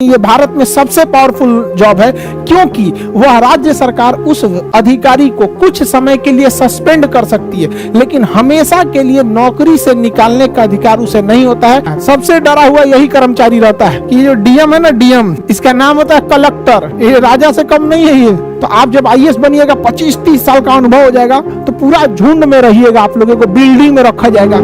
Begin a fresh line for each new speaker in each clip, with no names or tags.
ये भारत में सबसे पावरफुल जॉब है, क्योंकि वह राज्य सरकार उस अधिकारी को कुछ समय के लिए सस्पेंड कर सकती है, लेकिन हमेशा के लिए नौकरी से निकालने का अधिकार उसे नहीं होता है। सबसे डरा हुआ यही कर्मचारी रहता है कि जो डीएम है ना, डीएम, इसका नाम होता है कलेक्टर। ये राजा से कम नहीं है ये। तो आप जब आईएएस बनिएगा, 25-30 साल का अनुभव हो जाएगा, तो पूरा झुंड में रहिएगा, आप लोगों को बिल्डिंग में रखा जाएगा।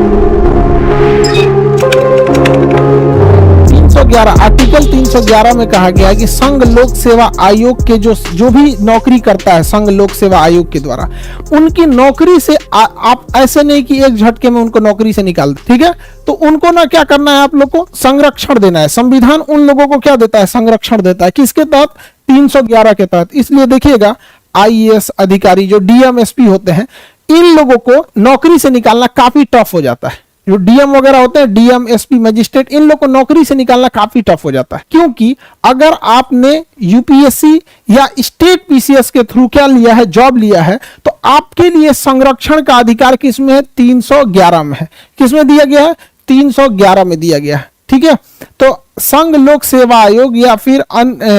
311 आर्टिकल 311 में कहा गया है कि संघ लोक सेवा आयोग के जो भी नौकरी करता है संघ लोक सेवा आयोग के द्वारा, उनकी नौकरी से आप ऐसे नहीं कि एक झटके में उनको नौकरी से निकाल दे, ठीक है। तो उनको ना क्या करना है, आप लोग को संरक्षण देना है। संविधान उन लोगों को क्या देता है, संरक्षण देता है। किसके तहत? 311 के तहत। इसलिए देखिएगा, आईएएस अधिकारी जो डीएम एसपी होते हैं, इन लोगों को नौकरी से निकालना काफी टफ हो जाता है। जो डीएम वगैरह होते हैं, डीएम एसपी मजिस्ट्रेट, इन लोग को नौकरी से निकालना काफी टफ हो जाता है, क्योंकि अगर आपने यूपीएससी या स्टेट पीसीएस के थ्रू क्या लिया है, जॉब लिया है, तो आपके लिए संरक्षण का अधिकार किसमें है? 311 में है। किसमें दिया गया है? 311 में दिया गया है, ठीक है। तो संघ लोक सेवा आयोग या फिर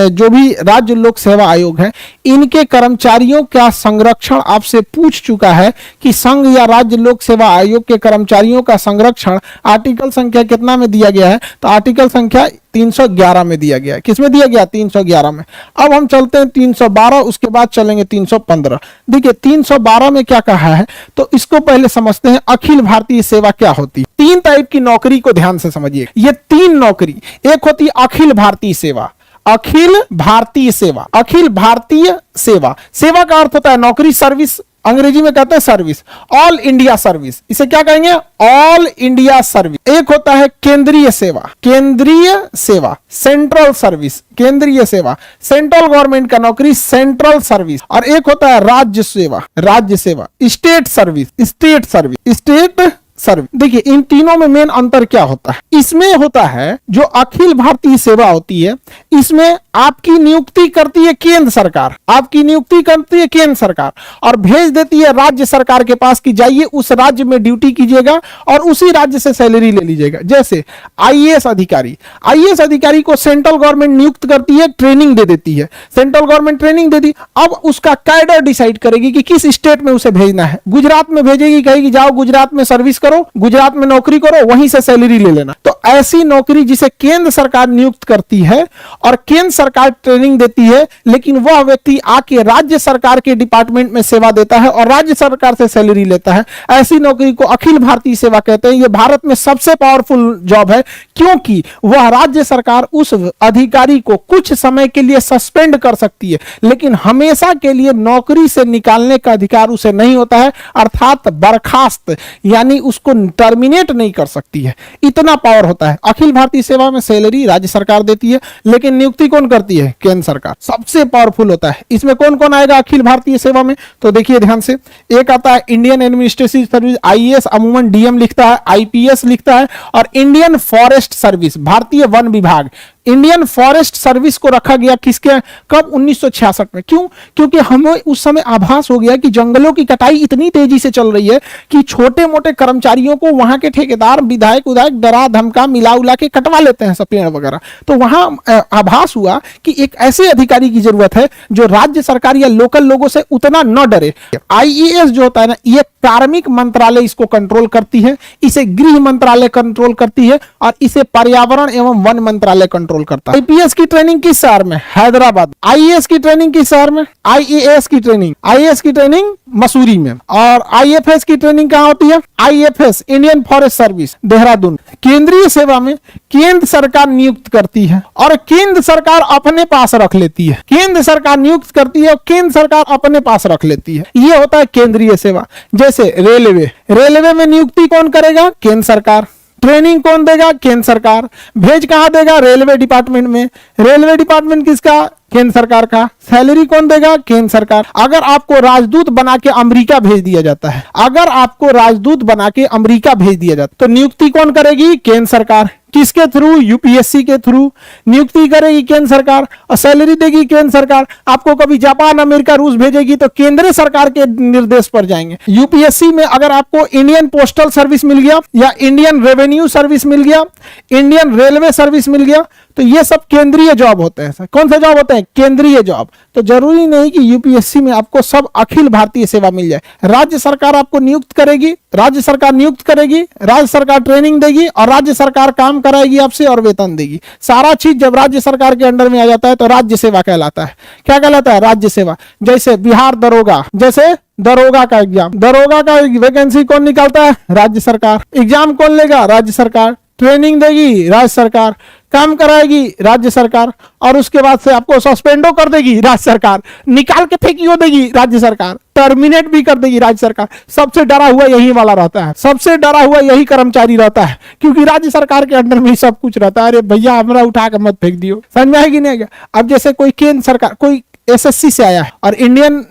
जो भी राज्य लोक सेवा आयोग है, इनके कर्मचारियों का संरक्षण आपसे पूछ चुका है कि संघ या राज्य लोक सेवा आयोग के कर्मचारियों का संरक्षण आर्टिकल संख्या कितना में दिया गया है? तो आर्टिकल संख्या 311 में दिया गया है। किसमें दिया गया? 311 में। अब हम चलते हैं 312, उसके बाद चलेंगे 315। देखिए 312 में क्या कहा है, तो इसको पहले समझते हैं। अखिल भारतीय सेवा क्या होती है? 3 टाइप की नौकरी को ध्यान से समझिए। ये 3 नौकरी, एक होती है अखिल भारतीय सेवा। अखिल भारतीय सेवा, अखिल भारतीय सेवा, सेवा का अर्थ होता है नौकरी, सर्विस, अंग्रेजी में कहते हैं सर्विस। ऑल इंडिया सर्विस, इसे क्या कहेंगे? All India service. एक होता है केंद्रीय सेवा, केंद्रीय सेवा, सेंट्रल सर्विस, केंद्रीय सेवा, सेंट्रल गवर्नमेंट का नौकरी, सेंट्रल सर्विस। और एक होता है राज्य सेवा, राज्य सेवा, state service, state service, state service. देखिए इन तीनों में मेन अंतर क्या होता है? इसमें होता है जो अखिल भारतीय सेवा होती है, इसमें आपकी नियुक्ति करती है केंद्र सरकार, आपकी नियुक्ति करती है केंद्र सरकार और भेज देती है राज्य सरकार के पास कि जाइए उस राज्य में ड्यूटी कीजिएगा और उसी राज्य से सैलरी ले लीजिएगा। जैसे आईएएस अधिकारी, आईएएस अधिकारी को सेंट्रल गवर्नमेंट नियुक्त करती है, ट्रेनिंग दे देती है, सेंट्रल गवर्नमेंट ट्रेनिंग दे दी। अब उसका कैडर डिसाइड करेगी कि किस स्टेट में उसे भेजना है। गुजरात में भेजेगी, कहेगी जाओ गुजरात में सर्विस करो, गुजरात में नौकरी करो, वहीं से सैलरी ले लेना। तो ऐसी नौकरी जिसे केंद्र सरकार नियुक्त करती है और केंद्र सरकार ट्रेनिंग देती है, लेकिन वह व्यक्ति आके राज्य सरकार के डिपार्टमेंट में सेवा देता है और राज्य सरकार से सैलरी लेता है, ऐसी नौकरी को अखिल भारतीय सेवा कहते हैं। यह भारत में सबसे पावरफुल जॉब है, क्योंकि वह राज्य सरकार उस अधिकारी को कुछ समय के लिए सस्पेंड कर सकती है, लेकिन हमेशा के लिए नौकरी से निकालने का अधिकार उसे नहीं होता है, अर्थात बर्खास्त, यानी उसको टर्मिनेट नहीं कर सकती है। इतना पावर होता है। अखिल भारतीय सेवा में सैलरी राज्य सरकार देती है, लेकिन नियुक्ति कौन करती है? केंद्र सरकार। सबसे पावरफुल होता है। इसमें कौन कौन आएगा अखिल भारतीय सेवा में? तो देखिए ध्यान से, एक आता है इंडियन एडमिनिस्ट्रेटिव सर्विस, आईएएस अमूमन डीएम लिखता है, आईपीएस लिखता है, और इंडियन फॉरेस्ट सर्विस, भारतीय वन विभाग। इंडियन फॉरेस्ट सर्विस को रखा गया किसके? कब? 1966 में। क्यों? क्योंकि हमें उस समय आभास हो गया कि जंगलों की कटाई इतनी तेजी से चल रही है कि छोटे मोटे कर्मचारियों को वहां के ठेकेदार, विधायक उधायक डरा धमका मिला उला के कटवा लेते हैं सब पेड़ वगैरह। तो वहां आभास हुआ कि एक ऐसे अधिकारी की जरूरत है जो राज्य सरकार या लोकल लोगों से उतना न डरे। आईएएस जो होता है ना, ये कार्मिक मंत्रालय इसको कंट्रोल करती है, इसे गृह मंत्रालय कंट्रोल करती है और इसे पर्यावरण एवं वन मंत्रालय कंट्रोल करता है। आईपीएस की ट्रेनिंग किस शहर में? हैदराबाद। आईएएस की ट्रेनिंग किस शहर में? आईएएस की ट्रेनिंग मसूरी में। और आईएफएस की ट्रेनिंग कहां होती है? IFS, Indian forest service, Dehradun. केंद्रीय सेवा में केंद्र सरकार नियुक्त करती है और केंद्र सरकार अपने पास रख लेती है। केंद्र सरकार नियुक्त करती है और केंद्र सरकार अपने पास रख लेती है। यह होता है केंद्रीय सेवा। जैसे रेलवे, रेलवे में नियुक्ति कौन करेगा? केंद्र सरकार। ट्रेनिंग कौन देगा? केंद्र सरकार। भेज कहां देगा? रेलवे डिपार्टमेंट में। रेलवे डिपार्टमेंट किसका? केंद्र सरकार का। सैलरी कौन देगा? केंद्र सरकार। अगर आपको राजदूत बना के अमेरिका भेज दिया जाता है, अगर आपको राजदूत बना के अमेरिका भेज दिया जाता है, तो नियुक्ति कौन करेगी? केंद्र सरकार। किसके थ्रू? यूपीएससी के थ्रू नियुक्ति करेगी केंद्र सरकार और सैलरी देगी केंद्र सरकार। आपको कभी जापान, अमेरिका, रूस भेजेगी तो केंद्र सरकार के निर्देश पर जाएंगे। यूपीएससी में अगर आपको इंडियन पोस्टल सर्विस मिल गया या इंडियन रेवेन्यू सर्विस मिल गया, इंडियन रेलवे सर्विस मिल गया, तो ये सब केंद्रीय जॉब होते हैं। कौन से जॉब होते हैं? केंद्रीय जॉब। तो जरूरी नहीं कि यूपीएससी में आपको सब अखिल भारतीय सेवा मिल जाए। राज्य सरकार आपको नियुक्त करेगी, राज्य सरकार नियुक्त करेगी, राज्य सरकार ट्रेनिंग देगी और राज्य सरकार काम कराएगी आपसे और वेतन देगी। सारा चीज जब राज्य सरकार के अंडर में आ जाता है तो राज्य सेवा कहलाता है। क्या कहलाता है? राज्य सेवा। जैसे बिहार दरोगा, जैसे दरोगा का एग्जाम, दरोगा का वैकेंसी कौन निकालता है? राज्य सरकार। एग्जाम कौन लेगा? राज्य सरकार। ट्रेनिंग देगी राज्य सरकार, काम कराएगी राज्य सरकार, और उसके बाद से आपको सस्पेंडो कर देगी राज्य सरकार, निकाल के फेंकियो देगी राज्य सरकार, टर्मिनेट भी कर देगी राज्य सरकार। सबसे डरा हुआ यही वाला रहता है, सबसे डरा हुआ यही कर्मचारी रहता है, क्योंकि राज्य सरकार के अंडर में ही सब कुछ रहता है। अरे भैया हमरा उठा के मत फेंक दियो। समझ में आएगी नहीं? अब जैसे कोई केंद्र सरकार, कोई एसएससी से आया है और Indian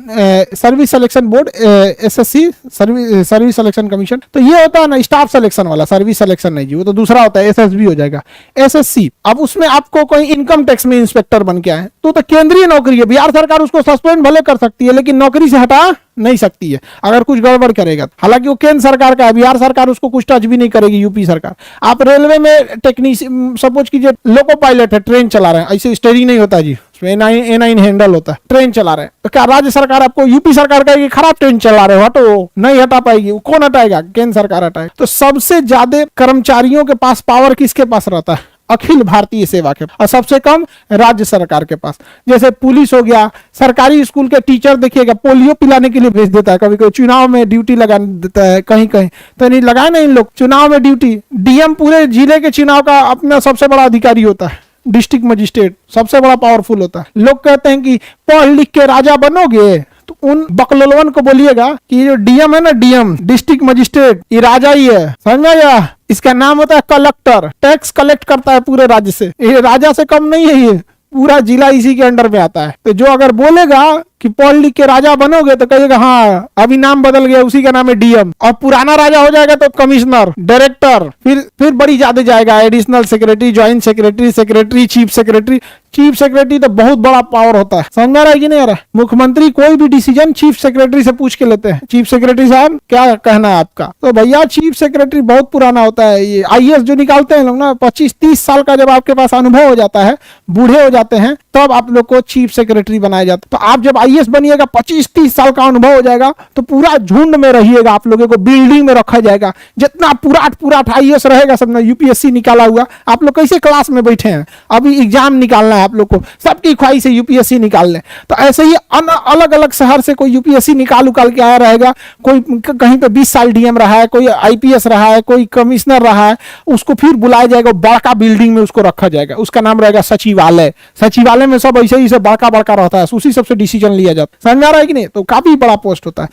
service selection board, SSC service selection commission, तो ये होता है ना स्टाफ सिलेक्शन वाला, सर्विस सिलेक्शन नहीं जी, वो तो दूसरा होता है, एसएसबी हो जाएगा एसएससी। अब उसमें आपको कोई इनकम टैक्स में इंस्पेक्टर बन के आए तो केंद्रीय नौकरी है। बिहार सरकार उसको सस्पेंड भले कर सकती है लेकिन नौकरी से हटा नहीं सकती है अगर कुछ गड़बड़ करेगा। हालांकि वो केंद्र सरकार का है, बिहार सरकार उसको कुछ टच भी नहीं करेगी, यूपी सरकार। आप रेलवे में टेक्नीशियन, सपोज कीजिए लोको पायलट है, ट्रेन चला रहे हैं, ऐसे स्टीयरिंग नहीं होता जी, A9 हैंडल होता है, ट्रेन चला रहे हैं, तो क्या राज्य सरकार आपको, यूपी सरकार कहेगी खराब ट्रेन चला रहे हो हटो? नहीं हटा पाएगी। कौन हटाएगा? केंद्र सरकार हटाएगी। तो सबसे ज्यादा कर्मचारियों के पास पावर किसके पास रहता है? अखिल भारतीय सेवा के, और सबसे कम राज्य सरकार के पास। जैसे पुलिस हो गया, सरकारी स्कूल के टीचर देखिएगा पोलियो पिलाने के लिए भेज देता है, कभी कभी चुनाव में ड्यूटी लगा देता है, कहीं कहीं तो नहीं लगाए ना इन लोग चुनाव में ड्यूटी। डीएम पूरे जिले के चुनाव का अपना सबसे बड़ा अधिकारी होता है, डिस्ट्रिक्ट मजिस्ट्रेट सबसे बड़ा पावरफुल होता है। लोग कहते हैं कि पढ़ लिख के राजा बनोगे, तो उन बकलोलवन को बोलिएगा कि जो डीएम है ना, डीएम डिस्ट्रिक्ट मजिस्ट्रेट, ये राजा ही है, समझ में आया? इसका नाम होता है कलेक्टर, टैक्स कलेक्ट करता है पूरे राज्य से, ये राजा से कम नहीं है, ये पूरा जिला इसी के अंडर में आता है। तो जो अगर बोलेगा कि पढ़ लिख के राजा बनोगे तो कहिएगा हाँ अभी नाम बदल गया, उसी का नाम है डीएम, और पुराना राजा हो जाएगा तो कमिश्नर, डायरेक्टर, फिर बड़ी ज्यादा जाएगा, additional secretary, joint secretary, secretary, chief secretary. Chief secretary तो बहुत बड़ा पावर होता है, समझ में आ रहा है कि नहीं आ रहा? मुख्यमंत्री कोई भी डिसीजन चीफ सेक्रेटरी से पूछ के लेते हैं, चीफ सेक्रेटरी साहब क्या कहना है आपका? तो भैया चीफ सेक्रेटरी बहुत पुराना होता है। ये आईएएस जो निकालते हैं लोग ना, 25-30 साल का जब आपके पास अनुभव हो जाता है, बूढ़े हो जाते हैं, तब आप लोग को चीफ सेक्रेटरी बनाया जाता है। तो आप जब आईएएस बनिएगा, 25-30 साल का अनुभव हो जाएगा, तो पूरा झुंड में रहिएगा, आप लोगों को बिल्डिंग में रखा जाएगा। जितना पूरा आईएएस रहेगा सब, यूपीएससी निकाला हुआ, आप लोग कैसे क्लास में बैठे हैं, अभी एग्जाम निकालना है आप लोग को, सबकी ख्वाहिश है यूपीएससी निकाल लें। तो ऐसे ही अलग अलग शहर से कोई यूपीएससी निकाल के आया रहेगा, कोई कहीं पे 20 साल डीएम रहा है, कोई आईपीएस रहा है, कोई कमिश्नर रहा है, उसको फिर बुलाया जाएगा, बड़का बिल्डिंग में उसको रखा जाएगा, उसका नाम रहेगा सचिवालय। सचिवालय में सब ऐसे ही बड़का रहता है, उसी सबसे डिसीजन लिया जाता है, समझ में आ रहा है कि नहीं? तो काफी बड़ा पोस्ट होता है।